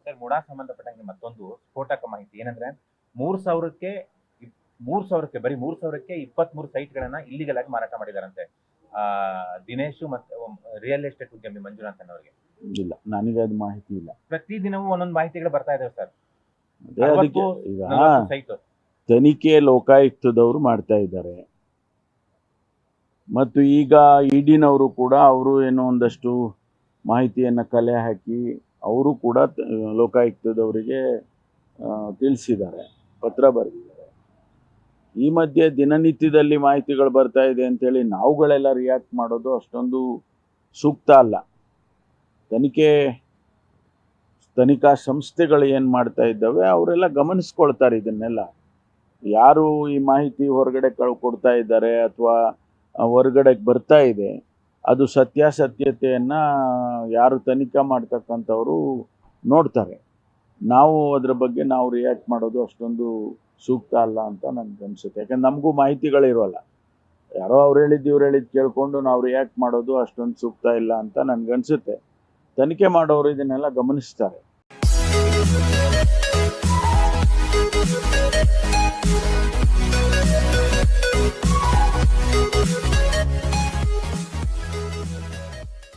Sir MUDA ಸಂಬಂಧಪಟ್ಟಂಗೆ ಮತ್ತೊಂದು ಸ್ಫೋಟಕ ಮಾಹಿತಿ ಏನಂದ್ರೆ 3,000ಕ್ಕೆ ಬರೀ 3,000ಕ್ಕೆ 23 ಸೈಟ್ಗಳನ್ನ ಇಲ್ಲಿಗಲ್ ಆಗಿ ಮಾರಾಟ ಮಾಡಿದಾರಂತೆ ದಿನೇಶ್ ಮತ್ತೆ ರಿಯಲ್ ಎಸ್ಟೇಟ್ ಉದ್ಯಮಿ ಮಂಜುನಾಥ್ ಅನ್ನೋರಿಗೆ. ಇಲ್ಲ, ನನಗೆ ಅದು ಮಾಹಿತಿ ಇಲ್ಲ. ಪ್ರತಿದಿನವೂ ಒಂದೊಂದು ಮಾಹಿತಿಗಳು ಬರ್ತಾ ಇದಾವೆ ಸರ್. ಅದಕ್ಕೆ ಈಗ ತನಿಖೆ ಲೋಕಾಯುಕ್ತದವರು ಮಾಡ್ತಾ ಇದ್ದಾರೆ ಮತ್ತು ಈಗ ಇಡಿನವರು ಕೂಡ ಅವರು ಏನೋ ಒಂದಷ್ಟು ಮಾಹಿತಿಯನ್ನು ಕಲೆ ಹಾಕಿ ಅವರು ಕೂಡ ಲೋಕಾಯುಕ್ತದವರಿಗೆ ತಿಳಿಸಿದ್ದಾರೆ, ಪತ್ರ ಬರೆದಿದ್ದಾರೆ. ಈ ಮಧ್ಯೆ ದಿನನಿತ್ಯದಲ್ಲಿ ಮಾಹಿತಿಗಳು ಬರ್ತಾ ಇದೆ ಅಂತೇಳಿ ನಾವುಗಳೆಲ್ಲ ರಿಯಾಕ್ಟ್ ಮಾಡೋದು ಅಷ್ಟೊಂದು ಸೂಕ್ತ ಅಲ್ಲ. ತನಿಖಾ ಸಂಸ್ಥೆಗಳು ಏನು ಮಾಡ್ತಾ ಇದ್ದಾವೆ ಅವರೆಲ್ಲ ಗಮನಿಸ್ಕೊಳ್ತಾರೆ ಇದನ್ನೆಲ್ಲ. ಯಾರು ಈ ಮಾಹಿತಿ ಹೊರಗಡೆ ಕೊಡ್ತಾ ಇದ್ದಾರೆ ಅಥವಾ ಹೊರಗಡೆಗೆ ಬರ್ತಾ ಇದೆ ಅದು ಸತ್ಯಾಸತ್ಯತೆಯನ್ನು ಯಾರು ತನಿಖೆ ಮಾಡ್ತಕ್ಕಂಥವರು ನೋಡ್ತಾರೆ. ನಾವು ಅದರ ಬಗ್ಗೆ ನಾವು ರಿಯಾಕ್ಟ್ ಮಾಡೋದು ಅಷ್ಟೊಂದು ಸೂಕ್ತ ಅಲ್ಲ ಅಂತ ನನಗೆ ಅನಿಸುತ್ತೆ. ಯಾಕಂದ್ರೆ ನಮಗೂ ಮಾಹಿತಿಗಳಿರೋಲ್ಲ. ಯಾರೋ ಅವ್ರು ಹೇಳಿದ್ದು ಇವ್ರು ಹೇಳಿದ್ದು ಕೇಳಿಕೊಂಡು ನಾವು ರಿಯಾಕ್ಟ್ ಮಾಡೋದು ಅಷ್ಟೊಂದು ಸೂಕ್ತ ಇಲ್ಲ ಅಂತ ನನಗನ್ಸುತ್ತೆ. ತನಿಖೆ ಮಾಡೋರು ಇದನ್ನೆಲ್ಲ ಗಮನಿಸ್ತಾರೆ.